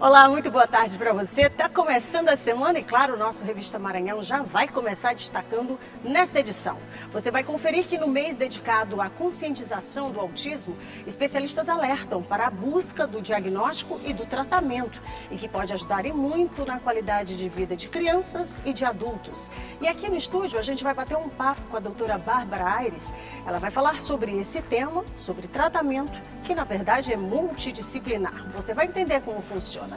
Olá, muito boa tarde para você. Está começando a semana e, claro, o nosso Revista Maranhão já vai começar destacando nesta edição. Você vai conferir que no mês dedicado à conscientização do autismo, especialistas alertam para a busca do diagnóstico e do tratamento e que pode ajudar e muito na qualidade de vida de crianças e de adultos. E aqui no estúdio a gente vai bater um papo com a doutora Bárbara Aires. Ela vai falar sobre esse tema, sobre tratamento, que na verdade é multidisciplinar. Você vai entender como funciona.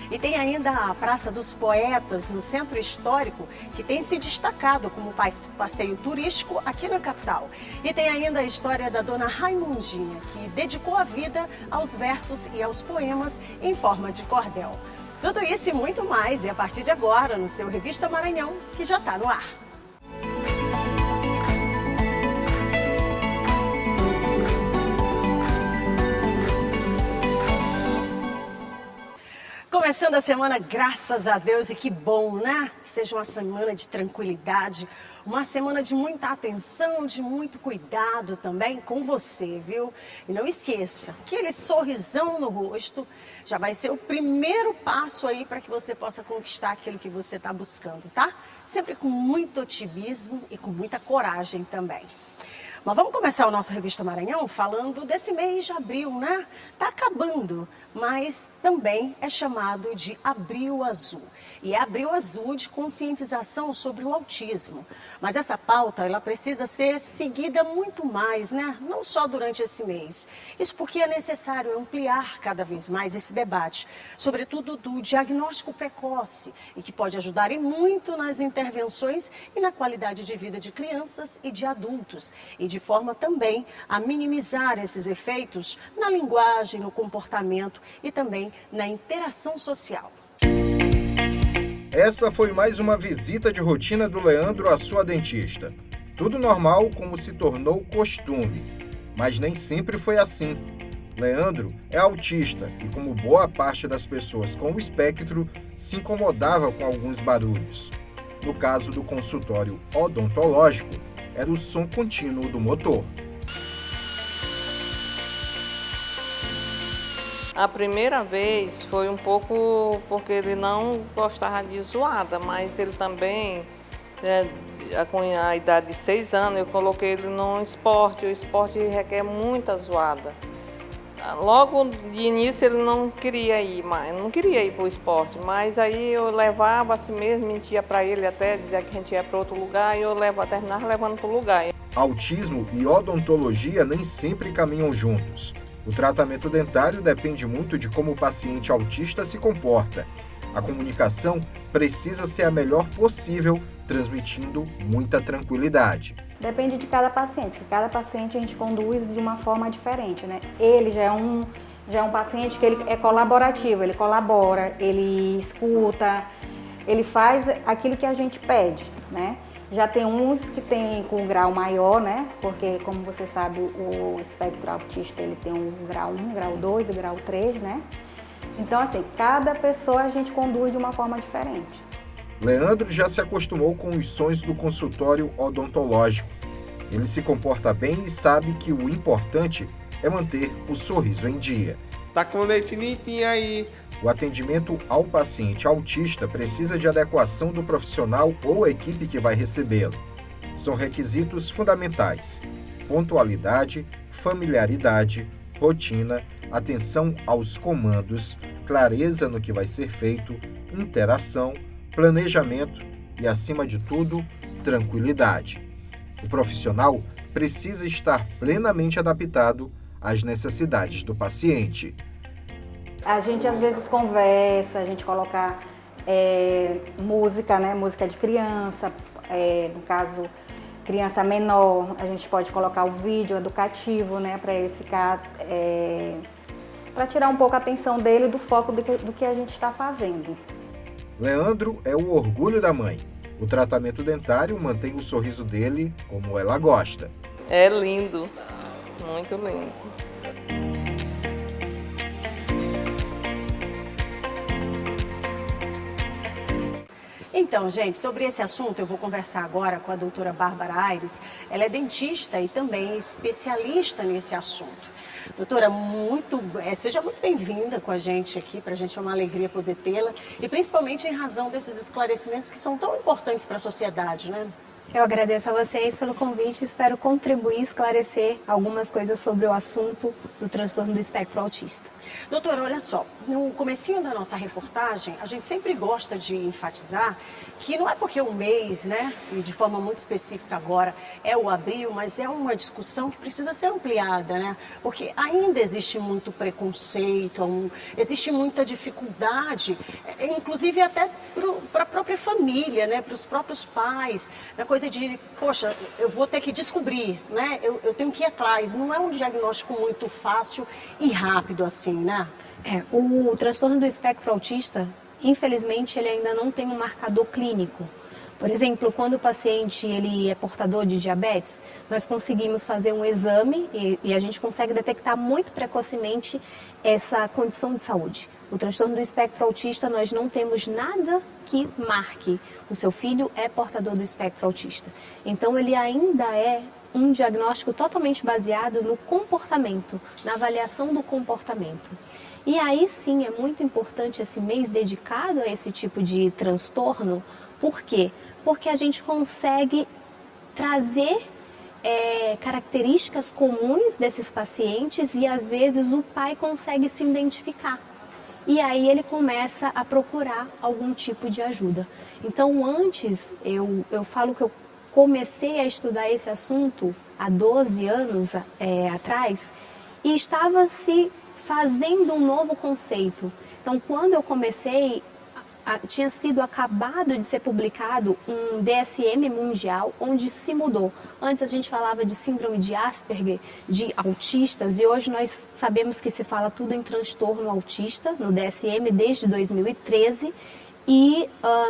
E tem ainda a Praça dos Poetas, no Centro Histórico, que tem se destacado como passeio turístico aqui na capital. E tem ainda a história da dona Raimundinha, que dedicou a vida aos versos e aos poemas em forma de cordel. Tudo isso e muito mais é a partir de agora no seu Revista Maranhão, que já está no ar. Começando a semana, graças a Deus, e que bom, né? Seja uma semana de tranquilidade, uma semana de muita atenção, de muito cuidado também com você, viu? E não esqueça, aquele sorrisão no rosto já vai ser o primeiro passo aí para que você possa conquistar aquilo que você está buscando, tá? Sempre com muito otimismo e com muita coragem também. Mas vamos começar o nosso Revista Maranhão falando desse mês de abril, né? Tá acabando, mas também é chamado de Abril Azul. E é Abril Azul de conscientização sobre o autismo. Mas essa pauta, ela precisa ser seguida muito mais, né? Não só durante esse mês. Isso porque é necessário ampliar cada vez mais esse debate, sobretudo do diagnóstico precoce, e que pode ajudar e muito nas intervenções e na qualidade de vida de crianças e de adultos. E de forma também a minimizar esses efeitos na linguagem, no comportamento e também na interação social. Essa foi mais uma visita de rotina do Leandro à sua dentista. Tudo normal como se tornou costume, mas nem sempre foi assim. Leandro é autista e, como boa parte das pessoas com o espectro, se incomodava com alguns barulhos. No caso do consultório odontológico, era o som contínuo do motor. A primeira vez foi um pouco porque ele não gostava de zoada, mas ele também, com a idade de 6 anos, eu coloquei ele no esporte. O esporte requer muita zoada. Logo de início ele não queria ir para o esporte, mas aí eu levava assim mesmo, mentia para ele até, dizia que a gente ia para outro lugar e eu terminava levando para o lugar. Autismo e odontologia nem sempre caminham juntos. O tratamento dentário depende muito de como o paciente autista se comporta. A comunicação precisa ser a melhor possível, transmitindo muita tranquilidade. Depende de cada paciente, porque cada paciente a gente conduz de uma forma diferente, né? Ele já é um paciente que ele é colaborativo, ele colabora, ele escuta, ele faz aquilo que a gente pede, né? Já tem uns que tem com grau maior, né? Porque, como você sabe, o espectro autista ele tem um grau 1, grau 2 e grau 3, né? Então, assim, cada pessoa a gente conduz de uma forma diferente. Leandro já se acostumou com os sons do consultório odontológico. Ele se comporta bem e sabe que o importante é manter o sorriso em dia. Tá com o leite limpinho aí. O atendimento ao paciente autista precisa de adequação do profissional ou equipe que vai recebê-lo. São requisitos fundamentais: pontualidade, familiaridade, rotina, atenção aos comandos, clareza no que vai ser feito, interação, planejamento e, acima de tudo, tranquilidade. O profissional precisa estar plenamente adaptado às necessidades do paciente. A gente às vezes conversa, a gente coloca música, né? Música de criança, no caso criança menor, a gente pode colocar o vídeo educativo, né? Para ele ficar, para tirar um pouco a atenção dele do foco do que a gente está fazendo. Leandro é o orgulho da mãe. O tratamento dentário mantém o sorriso dele como ela gosta. É lindo, muito lindo. Então, gente, sobre esse assunto eu vou conversar agora com a doutora Bárbara Aires. Ela é dentista e também especialista nesse assunto. Doutora, seja muito bem-vinda com a gente aqui, para a gente é uma alegria poder tê-la, e principalmente em razão desses esclarecimentos que são tão importantes para a sociedade, né? Eu agradeço a vocês pelo convite e espero contribuir e esclarecer algumas coisas sobre o assunto do transtorno do espectro autista. Doutora, olha só, no comecinho da nossa reportagem, a gente sempre gosta de enfatizar que não é porque o mês, né, e de forma muito específica agora, é o abril, mas é uma discussão que precisa ser ampliada, né? Porque ainda existe muito preconceito, existe muita dificuldade, inclusive até para a própria família, né, para os próprios pais, na coisa de, poxa, eu vou ter que descobrir, né, eu tenho que ir atrás, não é um diagnóstico muito fácil e rápido assim, né? O transtorno do espectro autista, infelizmente, ele ainda não tem um marcador clínico. Por exemplo, quando o paciente ele é portador de diabetes, nós conseguimos fazer um exame e a gente consegue detectar muito precocemente essa condição de saúde. O transtorno do espectro autista, nós não temos nada que marque o seu filho é portador do espectro autista. Então, ele ainda é um diagnóstico totalmente baseado no comportamento, na avaliação do comportamento. E aí sim é muito importante esse mês dedicado a esse tipo de transtorno. Por quê? Porque a gente consegue trazer características comuns desses pacientes e às vezes o pai consegue se identificar. E aí ele começa a procurar algum tipo de ajuda. Então antes, eu falo que eu comecei a estudar esse assunto há 12 anos atrás e estava se fazendo um novo conceito. Então, quando eu comecei, tinha sido acabado de ser publicado um DSM mundial, onde se mudou. Antes a gente falava de síndrome de Asperger, de autistas, e hoje nós sabemos que se fala tudo em transtorno autista, no DSM, desde 2013, e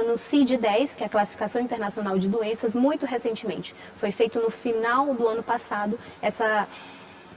no CID-10, que é a Classificação Internacional de Doenças, muito recentemente. Foi feito no final do ano passado essa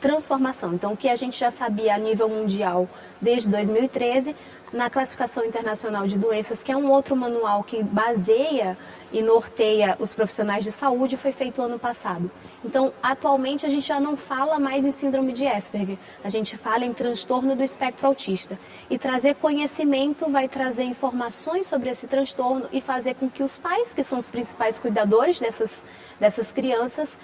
transformação. Então, o que a gente já sabia a nível mundial desde 2013, na Classificação Internacional de Doenças, que é um outro manual que baseia e norteia os profissionais de saúde, foi feito ano passado. Então, atualmente, a gente já não fala mais em síndrome de Asperger, a gente fala em transtorno do espectro autista. E trazer conhecimento vai trazer informações sobre esse transtorno e fazer com que os pais, que são os principais cuidadores dessas crianças,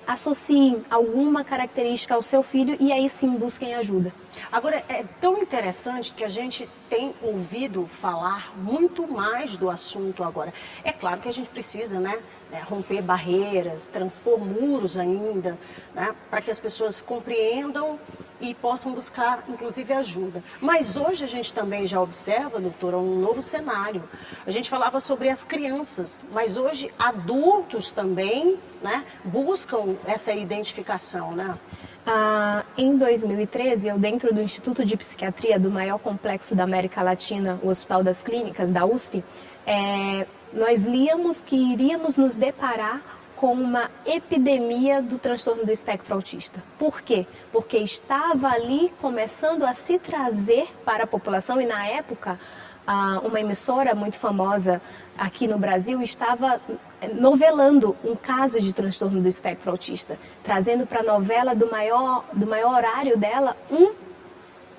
associem alguma característica ao seu filho e aí sim busquem ajuda. Agora, é tão interessante que a gente tem ouvido falar muito mais do assunto agora. É claro que a gente precisa, né, romper barreiras, transpor muros ainda, né, para que as pessoas compreendam e possam buscar, inclusive, ajuda. Mas hoje a gente também já observa, doutora, um novo cenário. A gente falava sobre as crianças, mas hoje adultos também, né, buscam essa identificação, né? Em 2013, eu dentro do Instituto de Psiquiatria do maior complexo da América Latina, o Hospital das Clínicas da USP, nós líamos que iríamos nos deparar com uma epidemia do transtorno do espectro autista. Por quê? Porque estava ali começando a se trazer para a população e na época uma emissora muito famosa aqui no Brasil estava novelando um caso de transtorno do espectro autista, trazendo para a novela do maior horário dela um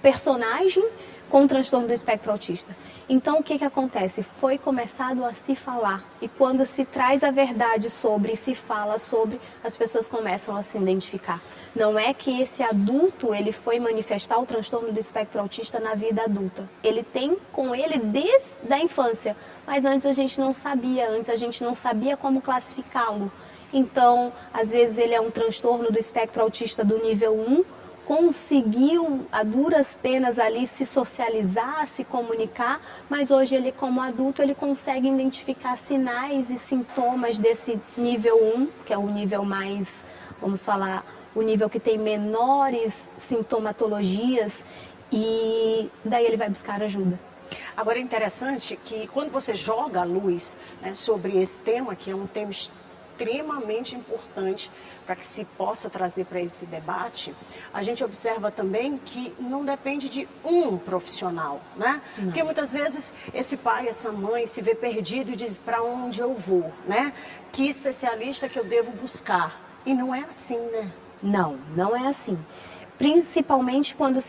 personagem com transtorno do espectro autista. Então, o que acontece? Foi começado a se falar. E quando se traz a verdade sobre, se fala sobre, as pessoas começam a se identificar. Não é que esse adulto, ele foi manifestar o transtorno do espectro autista na vida adulta. Ele tem com ele desde a infância. Mas antes a gente não sabia como classificá-lo. Então, às vezes ele é um transtorno do espectro autista do nível 1, conseguiu a duras penas ali se socializar, se comunicar, mas hoje ele como adulto ele consegue identificar sinais e sintomas desse nível 1, que é o nível mais, vamos falar, o nível que tem menores sintomatologias e daí ele vai buscar ajuda. Agora é interessante que quando você joga a luz, né, sobre esse tema, que é um tema extremamente importante para que se possa trazer para esse debate, a gente observa também que não depende de um profissional, né? Não. Porque muitas vezes esse pai, essa mãe se vê perdido e diz para onde eu vou, né? Que especialista que eu devo buscar? E não é assim, né? Não é assim. principalmente quando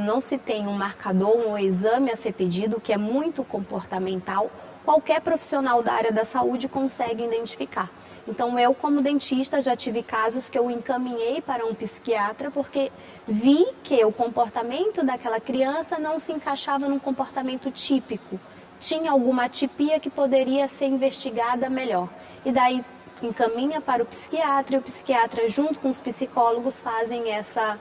não se tem um marcador, um exame a ser pedido, que é muito comportamental, qualquer profissional da área da saúde consegue identificar. Então, eu como dentista já tive casos que eu encaminhei para um psiquiatra porque vi que o comportamento daquela criança não se encaixava num comportamento típico. Tinha alguma atipia que poderia ser investigada melhor. E daí encaminha para o psiquiatra e o psiquiatra junto com os psicólogos fazem essa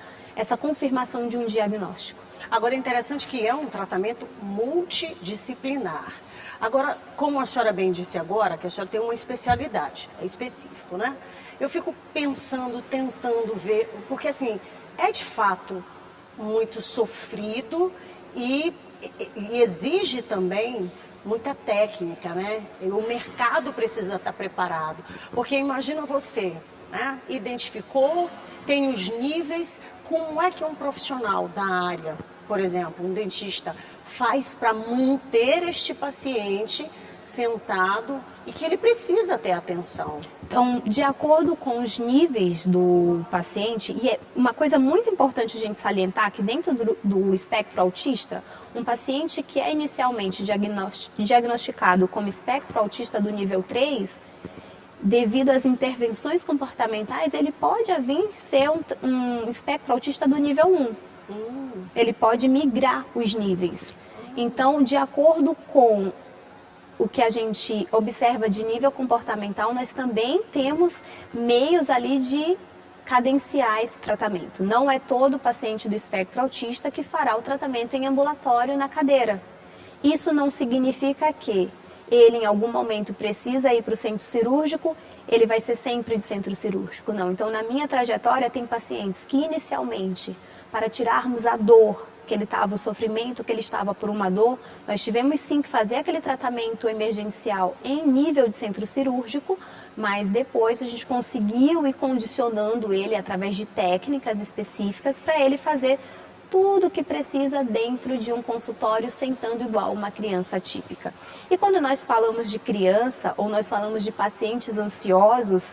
confirmação de um diagnóstico. Agora, é interessante que é um tratamento multidisciplinar. Agora, como a senhora bem disse agora, que a senhora tem uma especialidade, é específico, né? Eu fico pensando, tentando ver, porque assim, é de fato muito sofrido e exige também muita técnica, né? O mercado precisa estar preparado, porque imagina você, né? Identificou, tem os níveis, como é que um profissional da área, por exemplo, um dentista, faz para manter este paciente sentado e que ele precisa ter atenção? Então, de acordo com os níveis do paciente, e é uma coisa muito importante a gente salientar que dentro do espectro autista, um paciente que é inicialmente diagnosticado como espectro autista do nível 3, devido às intervenções comportamentais, ele pode vir ser um espectro autista do nível 1. Ele pode migrar os níveis. Então, de acordo com o que a gente observa de nível comportamental, nós também temos meios ali de cadenciar esse tratamento. Não é todo paciente do espectro autista que fará o tratamento em ambulatório na cadeira. Isso não significa que ele em algum momento precisa ir para o centro cirúrgico, ele vai ser sempre de centro cirúrgico. Não. Então, na minha trajetória, tem pacientes que inicialmente, para tirarmos a dor que ele estava, o sofrimento que ele estava por uma dor, nós tivemos sim que fazer aquele tratamento emergencial em nível de centro cirúrgico, mas depois a gente conseguiu ir condicionando ele através de técnicas específicas para ele fazer tudo o que precisa dentro de um consultório, sentando igual uma criança típica. E quando nós falamos de criança ou nós falamos de pacientes ansiosos,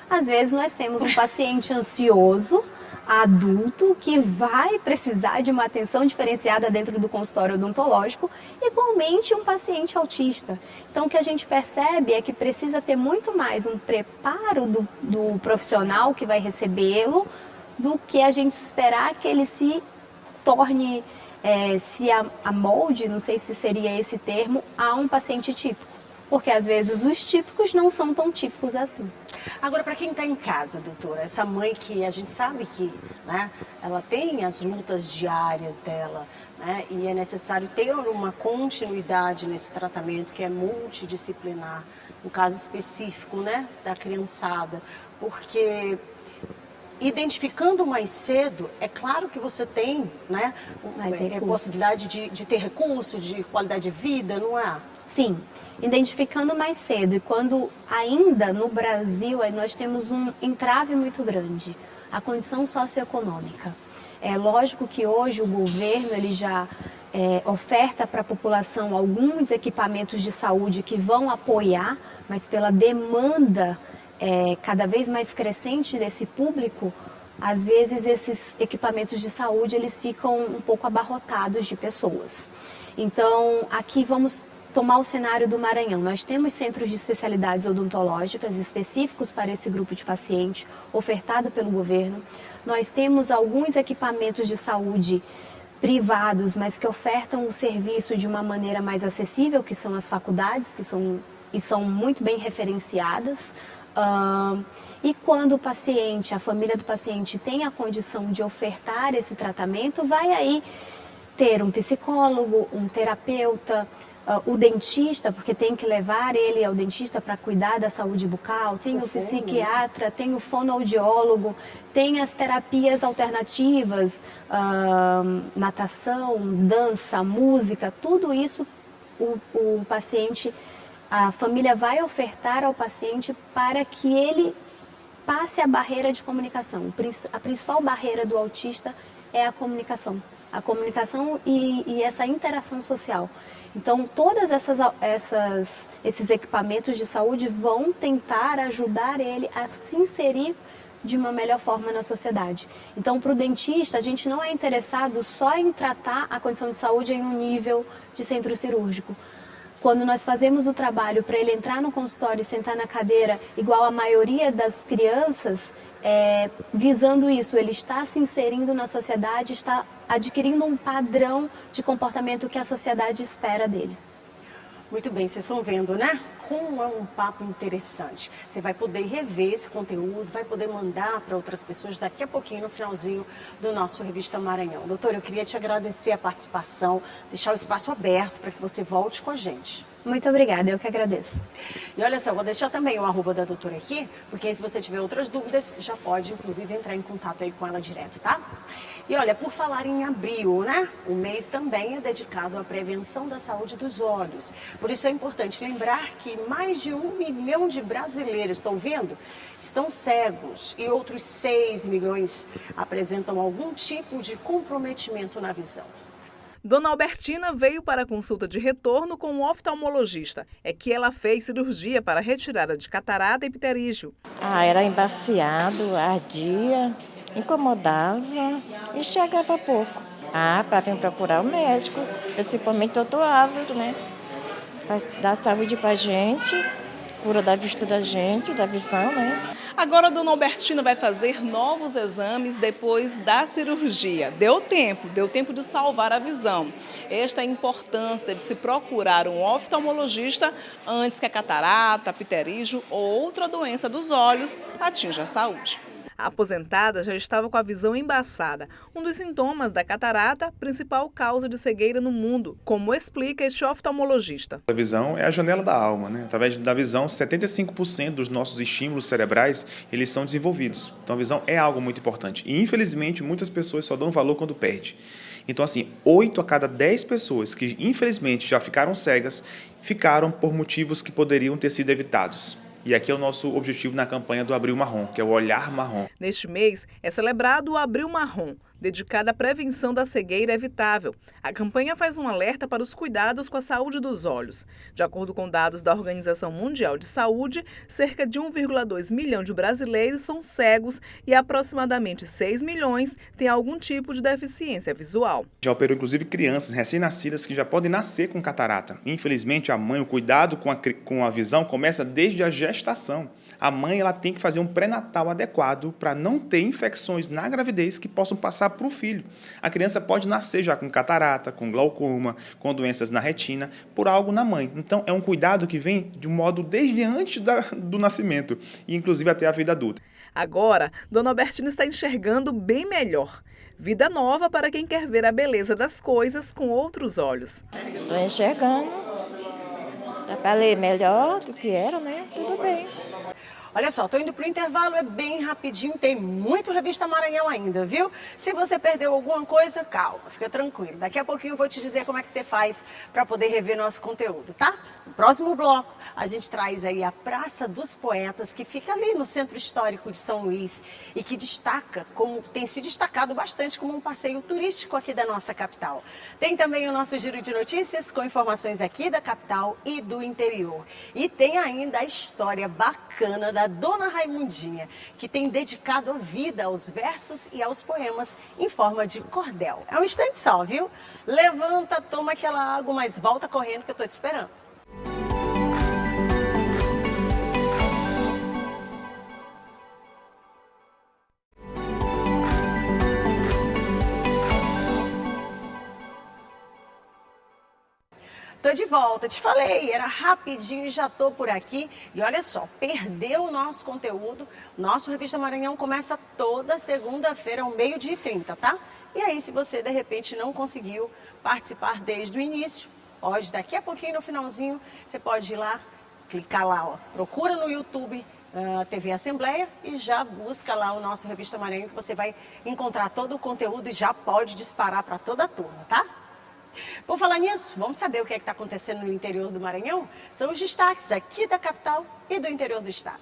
às vezes nós temos um paciente ansioso, adulto, que vai precisar de uma atenção diferenciada dentro do consultório odontológico, igualmente um paciente autista. Então, o que a gente percebe é que precisa ter muito mais um preparo do profissional que vai recebê-lo, do que a gente esperar que ele se torne, se amolde, não sei se seria esse termo, a um paciente típico. Porque às vezes os típicos não são tão típicos assim. Agora, para quem está em casa, doutora, essa mãe que a gente sabe que, né, ela tem as lutas diárias dela, né, e é necessário ter uma continuidade nesse tratamento que é multidisciplinar, no caso específico, né, da criançada, porque identificando mais cedo, é claro que você tem, né, possibilidade de ter recurso, de qualidade de vida, não é? Sim. Identificando mais cedo, e quando ainda no Brasil nós temos um entrave muito grande, a condição socioeconômica. É lógico que hoje o governo ele já oferta para a população alguns equipamentos de saúde que vão apoiar, mas pela demanda cada vez mais crescente desse público, às vezes esses equipamentos de saúde eles ficam um pouco abarrotados de pessoas. Então, aqui vamos tomar o cenário do Maranhão. Nós temos centros de especialidades odontológicas específicos para esse grupo de paciente, ofertado pelo governo. Nós temos alguns equipamentos de saúde privados, mas que ofertam o serviço de uma maneira mais acessível, que são as faculdades, que são muito bem referenciadas. E quando o paciente, a família do paciente tem a condição de ofertar esse tratamento, vai aí ter um psicólogo, um terapeuta, o dentista, porque tem que levar ele ao dentista para cuidar da saúde bucal, tem o psiquiatra, tem o fonoaudiólogo, tem as terapias alternativas, natação, dança, música, tudo isso o paciente, a família vai ofertar ao paciente para que ele passe a barreira de comunicação. A principal barreira do autista é a comunicação e essa interação social. Então, todas esses equipamentos de saúde vão tentar ajudar ele a se inserir de uma melhor forma na sociedade. Então, para o dentista, a gente não é interessado só em tratar a condição de saúde em um nível de centro cirúrgico. Quando nós fazemos o trabalho para ele entrar no consultório e sentar na cadeira, igual a maioria das crianças, visando isso, ele está se inserindo na sociedade, está adquirindo um padrão de comportamento que a sociedade espera dele. Muito bem, vocês estão vendo, né? Como é um papo interessante. Você vai poder rever esse conteúdo, vai poder mandar para outras pessoas daqui a pouquinho, no finalzinho do nosso Revista Maranhão. Doutor, eu queria te agradecer a participação, deixar o espaço aberto para que você volte com a gente. Muito obrigada, eu que agradeço. E olha só, vou deixar também o arroba da doutora aqui, porque aí, se você tiver outras dúvidas, já pode, inclusive, entrar em contato aí com ela direto, tá? E olha, por falar em abril, né? O mês também é dedicado à prevenção da saúde dos olhos. Por isso é importante lembrar que mais de 1 milhão de brasileiros, estão vendo? Estão cegos e outros 6 milhões apresentam algum tipo de comprometimento na visão. Dona Albertina veio para a consulta de retorno com um oftalmologista. É que ela fez cirurgia para retirada de catarata e pterígio. Era embaciado, ardia, incomodava e chegava pouco. Para vir procurar o médico, principalmente o doutor Álvaro, né? Vai dar saúde pra gente, cura da vista da gente, da visão, né? Agora a Dona Albertina vai fazer novos exames depois da cirurgia. Deu tempo de salvar a visão. Esta é a importância de se procurar um oftalmologista antes que a catarata, pterígio ou outra doença dos olhos atinja a saúde. A aposentada já estava com a visão embaçada, um dos sintomas da catarata, principal causa de cegueira no mundo, como explica este oftalmologista. A visão é a janela da alma, né? Através da visão, 75% dos nossos estímulos cerebrais, eles são desenvolvidos. Então a visão é algo muito importante. E infelizmente muitas pessoas só dão valor quando perde. Então assim, 8 a cada 10 pessoas que infelizmente já ficaram cegas, ficaram por motivos que poderiam ter sido evitados. E aqui é o nosso objetivo na campanha do Abril Marrom, que é o Olhar Marrom. Neste mês é celebrado o Abril Marrom, dedicado à prevenção da cegueira evitável. A campanha faz um alerta para os cuidados com a saúde dos olhos. De acordo com dados da Organização Mundial de Saúde, cerca de 1,2 milhão de brasileiros são cegos e aproximadamente 6 milhões têm algum tipo de deficiência visual. Já operou inclusive crianças recém-nascidas que já podem nascer com catarata. Infelizmente a mãe, o cuidado com a visão começa desde a gestação. A mãe ela tem que fazer um pré-natal adequado para não ter infecções na gravidez que possam passar para o filho. A criança pode nascer já com catarata, com glaucoma, com doenças na retina, por algo na mãe. Então, é um cuidado que vem de um modo desde antes do nascimento, e inclusive até a vida adulta. Agora, Dona Albertina está enxergando bem melhor. Vida nova para quem quer ver a beleza das coisas com outros olhos. Estou enxergando. Dá para ler melhor do que era, né? Tudo bem. Olha só, tô indo pro intervalo, é bem rapidinho, tem muito Revista Maranhão ainda, viu? Se você perdeu alguma coisa, calma, fica tranquilo. Daqui a pouquinho eu vou te dizer como é que você faz para poder rever nosso conteúdo, tá? No próximo bloco, a gente traz aí a Praça dos Poetas, que fica ali no Centro Histórico de São Luís e que tem se destacado bastante como um passeio turístico aqui da nossa capital. Tem também o nosso giro de notícias com informações aqui da capital e do interior. E tem ainda a história bacana da Dona Raimundinha, que tem dedicado a vida aos versos e aos poemas em forma de cordel. É um instante só, viu? Levanta, toma aquela água, mas volta correndo que eu tô te esperando. Tô de volta, te falei, era rapidinho e já tô por aqui. E olha só, perdeu o nosso conteúdo, nosso Revista Maranhão começa toda segunda-feira ao 12h30, tá? E aí, se você de repente não conseguiu participar desde o início, pode daqui a pouquinho no finalzinho, você pode ir lá, clicar lá, ó, procura no YouTube TV Assembleia e já busca lá o nosso Revista Maranhão, que você vai encontrar todo o conteúdo e já pode disparar para toda a turma, tá? Por falar nisso, vamos saber o que é que está acontecendo no interior do Maranhão? São os destaques aqui da capital e do interior do estado.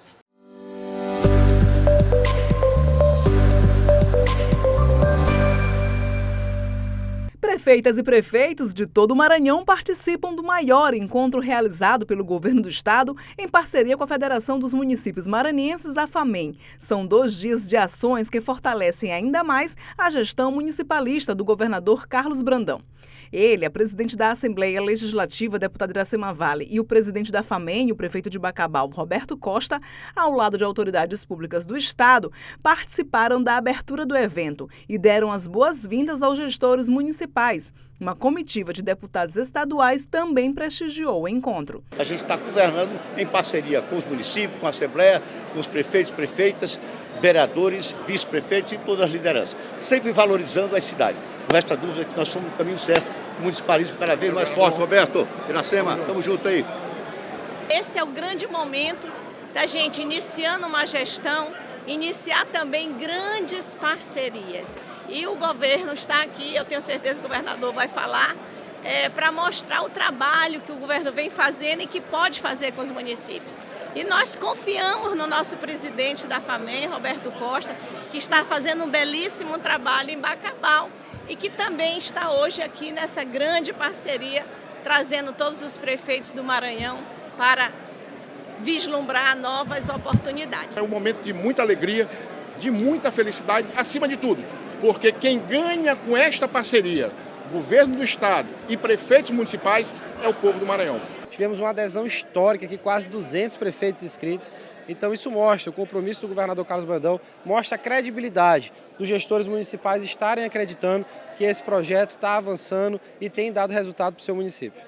Prefeitas e prefeitos de todo o Maranhão participam do maior encontro realizado pelo governo do estado em parceria com a Federação dos Municípios Maranhenses da FAMEM. São 2 dias de ações que fortalecem ainda mais a gestão municipalista do governador Carlos Brandão. Ele, a presidente da Assembleia Legislativa, deputada Iracema Vale, e o presidente da FAMEM, o prefeito de Bacabal, Roberto Costa, ao lado de autoridades públicas do estado, participaram da abertura do evento e deram as boas-vindas aos gestores municipais. Uma comitiva de deputados estaduais também prestigiou o encontro. A gente está governando em parceria com os municípios, com a Assembleia, com os prefeitos, prefeitas, vereadores, vice-prefeitos e todas as lideranças, sempre valorizando a cidade. Não resta dúvida que nós somos no caminho certo, o municipalismo cada vez mais forte. Roberto, Iracema, estamos juntos aí. Esse é o grande momento da gente, iniciando uma gestão, iniciar também grandes parcerias. E o governo está aqui, eu tenho certeza que o governador vai falar, para mostrar o trabalho que o governo vem fazendo e que pode fazer com os municípios. E nós confiamos no nosso presidente da FAMEM, Roberto Costa, que está fazendo um belíssimo trabalho em Bacabal e que também está hoje aqui nessa grande parceria, trazendo todos os prefeitos do Maranhão para vislumbrar novas oportunidades. É um momento de muita alegria, de muita felicidade, acima de tudo, porque quem ganha com esta parceria, governo do estado e prefeitos municipais, é o povo do Maranhão. Tivemos uma adesão histórica aqui, quase 200 prefeitos inscritos. Então isso mostra o compromisso do governador Carlos Brandão, mostra a credibilidade dos gestores municipais estarem acreditando que esse projeto está avançando e tem dado resultado para o seu município.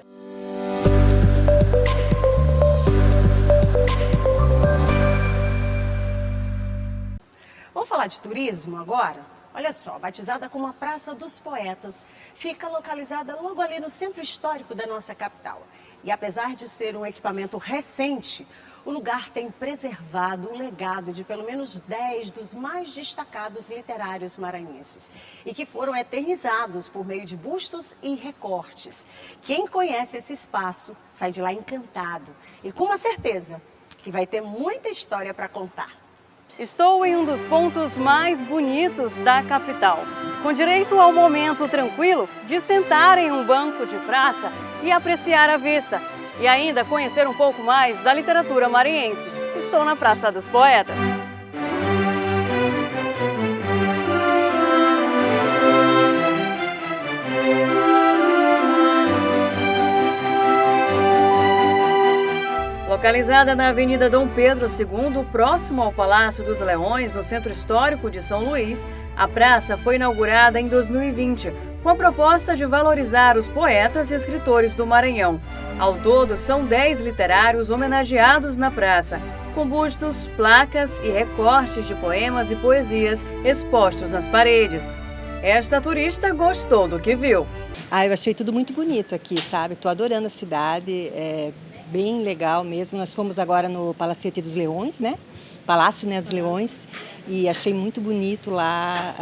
Vamos falar de turismo agora? Olha só, batizada como a Praça dos Poetas, fica localizada logo ali no centro histórico da nossa capital. E apesar de ser um equipamento recente, o lugar tem preservado o legado de pelo menos 10 dos mais destacados literários maranhenses e que foram eternizados por meio de bustos e recortes. Quem conhece esse espaço sai de lá encantado e com uma certeza que vai ter muita história para contar. Estou em um dos pontos mais bonitos da capital, com direito ao momento tranquilo de sentar em um banco de praça e apreciar a vista, e ainda conhecer um pouco mais da literatura maranhense. Estou na Praça dos Poetas. Localizada na Avenida Dom Pedro II, próximo ao Palácio dos Leões, no Centro Histórico de São Luís, a praça foi inaugurada em 2020, com a proposta de valorizar os poetas e escritores do Maranhão. Ao todo, são 10 literários homenageados na praça, com bustos, placas e recortes de poemas e poesias expostos nas paredes. Esta turista gostou do que viu. Eu achei tudo muito bonito aqui, sabe? Estou adorando a cidade, bem legal mesmo. Nós fomos agora no Palacete dos Leões, né? Palácio, né, dos Leões, e achei muito bonito lá.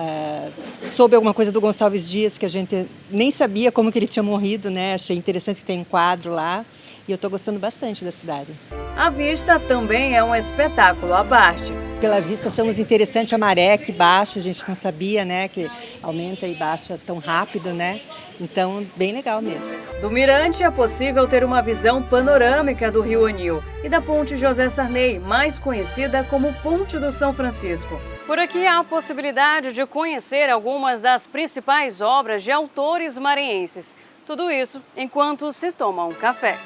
Soube alguma coisa do Gonçalves Dias, que a gente nem sabia como que ele tinha morrido, né? Achei interessante que tem um quadro lá e eu estou gostando bastante da cidade. A vista também é um espetáculo à parte. Pela vista, achamos interessante a maré que baixa, a gente não sabia, né, que aumenta e baixa tão rápido, né? Então, bem legal mesmo. Do mirante é possível ter uma visão panorâmica do Rio Anil e da Ponte José Sarney, mais conhecida como Ponte do São Francisco. Por aqui há a possibilidade de conhecer algumas das principais obras de autores maranhenses. Tudo isso enquanto se toma um café.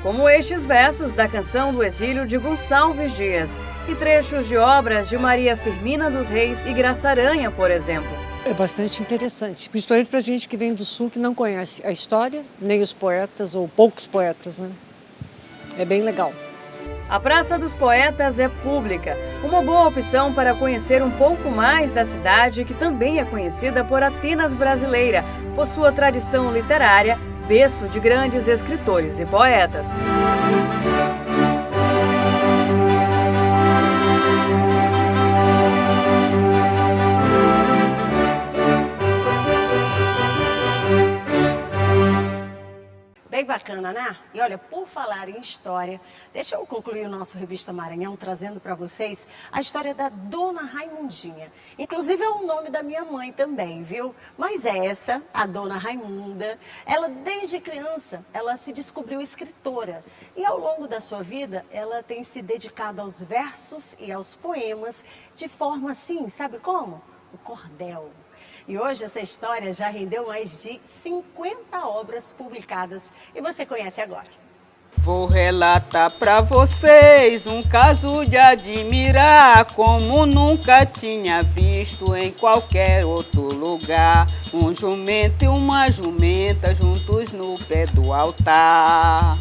Como estes versos da Canção do Exílio de Gonçalves Dias e trechos de obras de Maria Firmina dos Reis e Graça Aranha, por exemplo. É bastante interessante, principalmente para a gente que vem do Sul, que não conhece a história, nem os poetas, ou poucos poetas, né? É bem legal. A Praça dos Poetas é pública, uma boa opção para conhecer um pouco mais da cidade, que também é conhecida por Atenas brasileira, por sua tradição literária, berço de grandes escritores e poetas. Bem bacana, né? E olha, por falar em história, deixa eu concluir o nosso Revista Maranhão trazendo para vocês a história da Dona Raimundinha. Inclusive é o nome da minha mãe também, viu? Mas essa, a Dona Raimunda, ela desde criança, ela se descobriu escritora. E ao longo da sua vida, ela tem se dedicado aos versos e aos poemas de forma assim, sabe como? O cordel. E hoje essa história já rendeu mais de 50 obras publicadas e você conhece agora. Vou relatar para vocês um caso de admirar, como nunca tinha visto em qualquer outro lugar. Um jumento e uma jumenta juntos no pé do altar.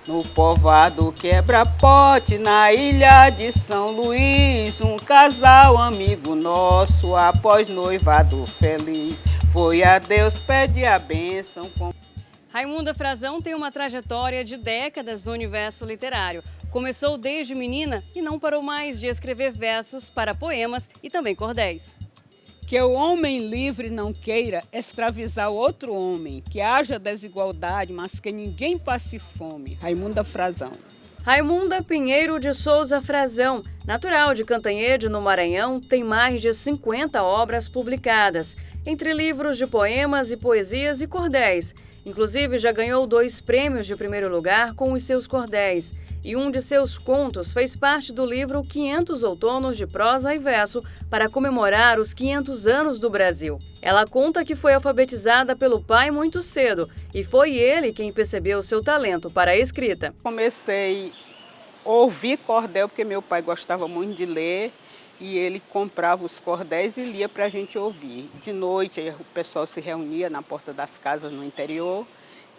No povoado Quebra-Pote, na ilha de São Luís, um casal amigo nosso, após noivado feliz, foi a Deus pedir a bênção. Raimunda Frazão tem uma trajetória de décadas no universo literário. Começou desde menina e não parou mais de escrever versos para poemas e também cordéis. Que o homem livre não queira escravizar outro homem, que haja desigualdade, mas que ninguém passe fome. Raimunda Frazão. Raimunda Pinheiro de Souza Frazão, natural de Cantanhede, no Maranhão, tem mais de 50 obras publicadas, entre livros de poemas e poesias e cordéis. Inclusive, já ganhou 2 prêmios de primeiro lugar com os seus cordéis. E um de seus contos fez parte do livro 500 Outonos de Prosa e Verso para comemorar os 500 anos do Brasil. Ela conta que foi alfabetizada pelo pai muito cedo e foi ele quem percebeu seu talento para a escrita. Comecei a ouvir cordel porque meu pai gostava muito de ler e ele comprava os cordéis e lia para a gente ouvir. De noite o pessoal se reunia na porta das casas no interior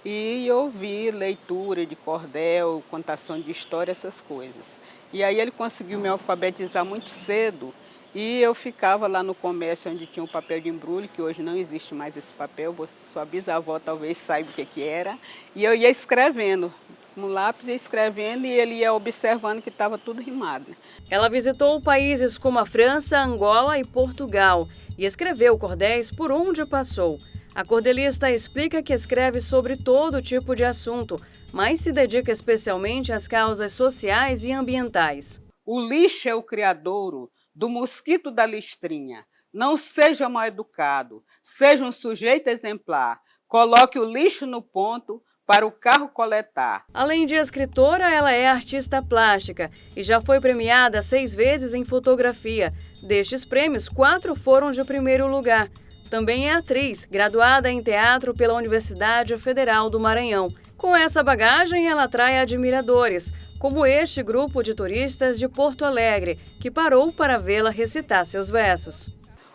e ouvir leitura de cordel, contação de história, essas coisas. E aí ele conseguiu me alfabetizar muito cedo e eu ficava lá no comércio onde tinha o papel de embrulho, que hoje não existe mais esse papel, sua bisavó talvez saiba o que era, e eu ia escrevendo, no lápis ia escrevendo e ele ia observando que estava tudo rimado. Ela visitou países como a França, Angola e Portugal e escreveu cordéis por onde passou. A cordelista explica que escreve sobre todo tipo de assunto, mas se dedica especialmente às causas sociais e ambientais. O lixo é o criadouro do mosquito da listrinha. Não seja mal educado, seja um sujeito exemplar. Coloque o lixo no ponto para o carro coletar. Além de escritora, ela é artista plástica e já foi premiada 6 vezes em fotografia. Destes prêmios, 4 foram de primeiro lugar. Também é atriz, graduada em teatro pela Universidade Federal do Maranhão. Com essa bagagem, ela atrai admiradores, como este grupo de turistas de Porto Alegre, que parou para vê-la recitar seus versos.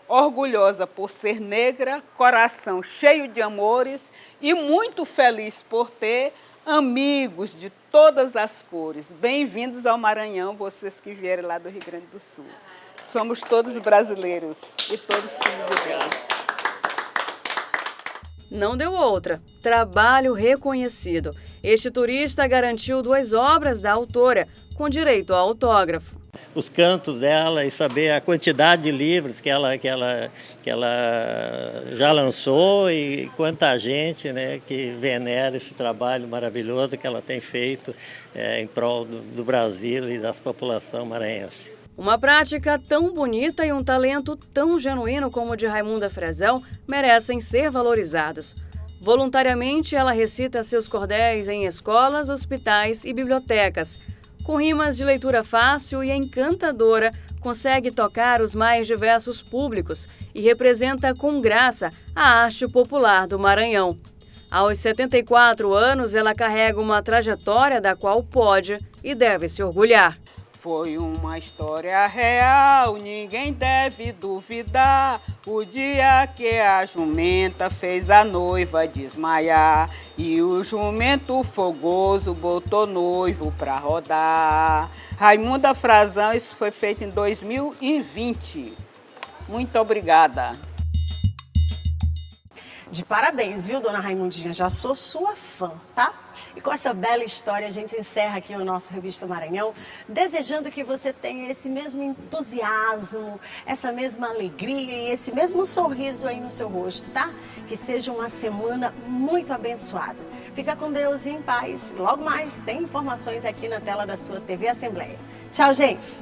Orgulhosa por ser negra, coração cheio de amores e muito feliz por ter amigos de todas as cores. Bem-vindos ao Maranhão, vocês que vieram lá do Rio Grande do Sul. Somos todos brasileiros e todos filhos de Deus. Não deu outra. Trabalho reconhecido. Este turista garantiu 2 obras da autora, com direito ao autógrafo. Os cantos dela e saber a quantidade de livros que ela já lançou e quanta gente, né, que venera esse trabalho maravilhoso que ela tem feito em prol do Brasil e da população maranhense. Uma prática tão bonita e um talento tão genuíno como o de Raimunda Frazão merecem ser valorizados. Voluntariamente, ela recita seus cordéis em escolas, hospitais e bibliotecas. Com rimas de leitura fácil e encantadora, consegue tocar os mais diversos públicos e representa com graça a arte popular do Maranhão. Aos 74 anos, ela carrega uma trajetória da qual pode e deve se orgulhar. Foi uma história real, ninguém deve duvidar. O dia que a jumenta fez a noiva desmaiar e o jumento fogoso botou noivo pra rodar. Raimunda Frazão, isso foi feito em 2020. Muito obrigada. De parabéns, viu, dona Raimundinha? Já sou sua fã, tá? E com essa bela história, a gente encerra aqui o nosso Revista Maranhão, desejando que você tenha esse mesmo entusiasmo, essa mesma alegria e esse mesmo sorriso aí no seu rosto, tá? Que seja uma semana muito abençoada. Fica com Deus e em paz. Logo mais tem informações aqui na tela da sua TV Assembleia. Tchau, gente!